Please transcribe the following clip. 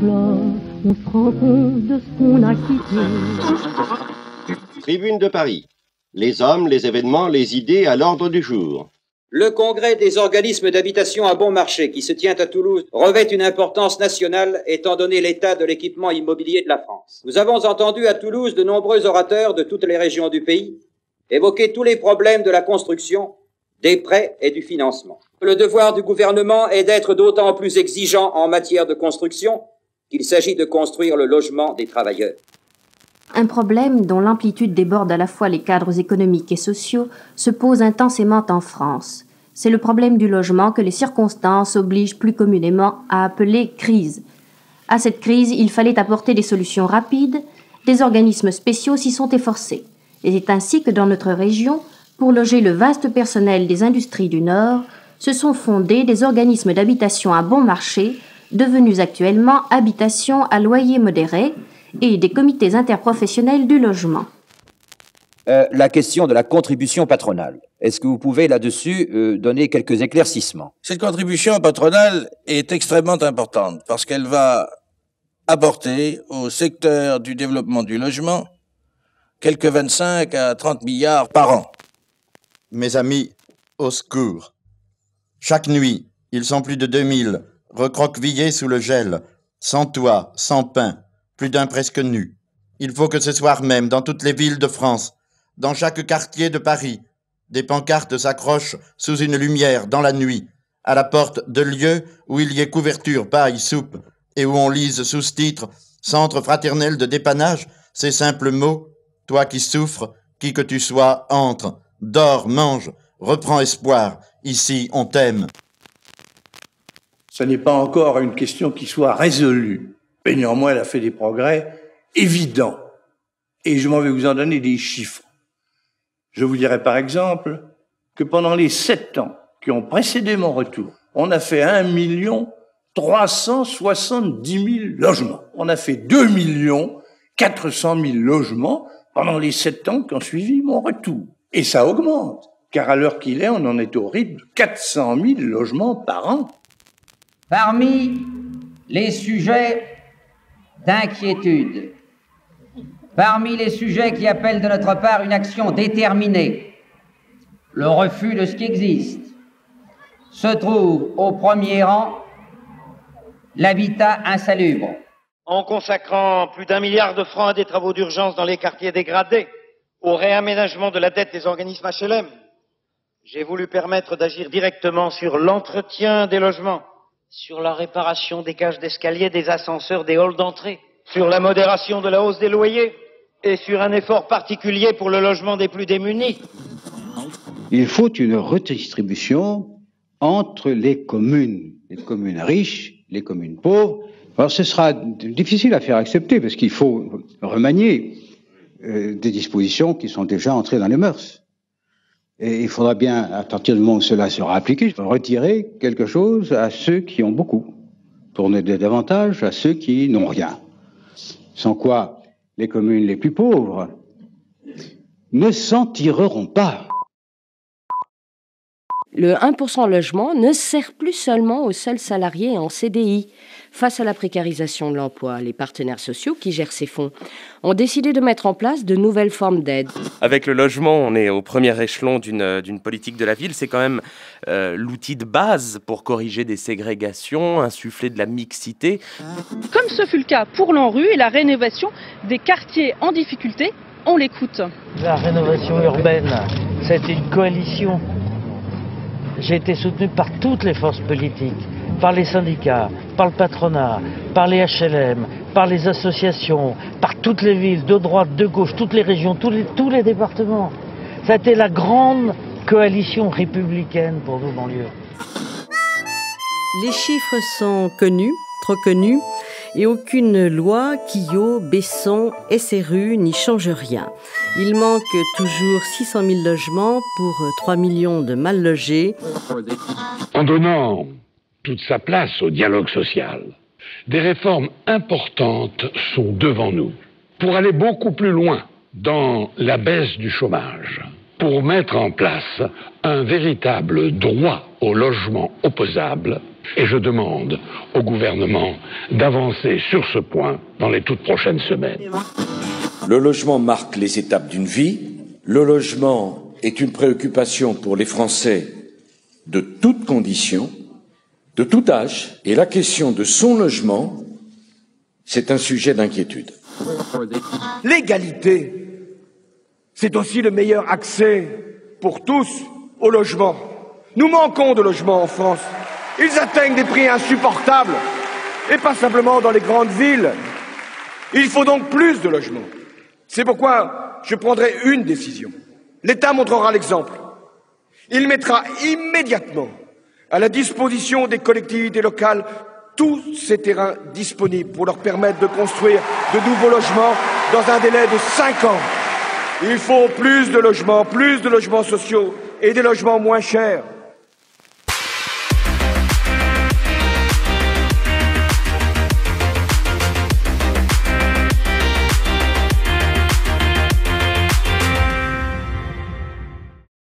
ensemble, on se rend compte de ce qu'on a quitté. Tribune de Paris. Les hommes, les événements, les idées à l'ordre du jour. Le congrès des organismes d'habitation à bon marché qui se tient à Toulouse revêt une importance nationale étant donné l'état de l'équipement immobilier de la France. Nous avons entendu à Toulouse de nombreux orateurs de toutes les régions du pays évoquer tous les problèmes de la construction, des prêts et du financement. Le devoir du gouvernement est d'être d'autant plus exigeant en matière de construction qu'il s'agit de construire le logement des travailleurs. Un problème dont l'amplitude déborde à la fois les cadres économiques et sociaux se pose intensément en France. C'est le problème du logement que les circonstances obligent plus communément à appeler crise. À cette crise, il fallait apporter des solutions rapides, des organismes spéciaux s'y sont efforcés. Et c'est ainsi que dans notre région, pour loger le vaste personnel des industries du Nord, se sont fondés des organismes d'habitation à bon marché, devenus actuellement habitations à loyer modéré, et des comités interprofessionnels du logement. La question de la contribution patronale. Est-ce que vous pouvez là-dessus donner quelques éclaircissements? Cette contribution patronale est extrêmement importante parce qu'elle va apporter au secteur du développement du logement quelques 25 à 30 milliards par an. Mes amis, au secours. Chaque nuit, ils sont plus de 2000, recroquevillés sous le gel, sans toit, sans pain, plus d'un presque nu. Il faut que ce soir même, dans toutes les villes de France, dans chaque quartier de Paris, des pancartes s'accrochent sous une lumière dans la nuit, à la porte de lieux où il y ait couverture, paille, soupe, et où on lise sous ce titre « Centre fraternel de dépannage » ces simples mots « Toi qui souffres, qui que tu sois, entre, dors, mange, reprends espoir, ici on t'aime. » Ce n'est pas encore une question qui soit résolue. Mais néanmoins, elle a fait des progrès évidents. Et je m'en vais vous en donner des chiffres. Je vous dirais par exemple que pendant les 7 ans qui ont précédé mon retour, on a fait 1 370 000 logements. On a fait 2 400 000 logements pendant les 7 ans qui ont suivi mon retour. Et ça augmente, car à l'heure qu'il est, on en est au rythme de 400 000 logements par an. Parmi les sujets d'inquiétude, parmi les sujets qui appellent de notre part une action déterminée, le refus de ce qui existe, se trouve au premier rang l'habitat insalubre. En consacrant plus d'1 milliard de francs à des travaux d'urgence dans les quartiers dégradés, au réaménagement de la dette des organismes HLM, j'ai voulu permettre d'agir directement sur l'entretien des logements, sur la réparation des cages d'escalier, des ascenseurs, des halls d'entrée, sur la modération de la hausse des loyers et sur un effort particulier pour le logement des plus démunis. Il faut une redistribution entre les communes riches, les communes pauvres. Alors ce sera difficile à faire accepter parce qu'il faut remanier des dispositions qui sont déjà entrées dans les mœurs. Et il faudra bien, à partir du moment où cela sera appliqué, retirer quelque chose à ceux qui ont beaucoup, pour donner davantage à ceux qui n'ont rien. Sans quoi, les communes les plus pauvres ne s'en tireront pas. Le 1% logement ne sert plus seulement aux seuls salariés en CDI. Face à la précarisation de l'emploi, les partenaires sociaux qui gèrent ces fonds ont décidé de mettre en place de nouvelles formes d'aide. Avec le logement, on est au premier échelon d'une politique de la ville. C'est quand même l'outil de base pour corriger des ségrégations, insuffler de la mixité. Comme ce fut le cas pour l'ANRU et la rénovation des quartiers en difficulté, on l'écoute. La rénovation urbaine, c'était une coalition. J'ai été soutenu par toutes les forces politiques, par les syndicats, par le patronat, par les HLM, par les associations, par toutes les villes, de droite, de gauche, toutes les régions, tous les départements. Ça a été la grande coalition républicaine pour nos banlieues. Les chiffres sont connus, trop connus, et aucune loi, Quillot, Besson, SRU n'y change rien. Il manque toujours 600 000 logements pour 3 millions de mal logés. En donnant toute sa place au dialogue social, des réformes importantes sont devant nous pour aller beaucoup plus loin dans la baisse du chômage, pour mettre en place un véritable droit au logement opposable et je demande au gouvernement d'avancer sur ce point dans les toutes prochaines semaines. Le logement marque les étapes d'une vie. Le logement est une préoccupation pour les Français de toutes conditions, de tout âge, et la question de son logement, c'est un sujet d'inquiétude. L'égalité, c'est aussi le meilleur accès pour tous au logement. Nous manquons de logements en France. Ils atteignent des prix insupportables, et pas simplement dans les grandes villes. Il faut donc plus de logements. C'est pourquoi je prendrai une décision. L'État montrera l'exemple. Il mettra immédiatement à la disposition des collectivités locales tous ces terrains disponibles pour leur permettre de construire de nouveaux logements dans un délai de 5 ans. Il faut plus de logements sociaux et des logements moins chers.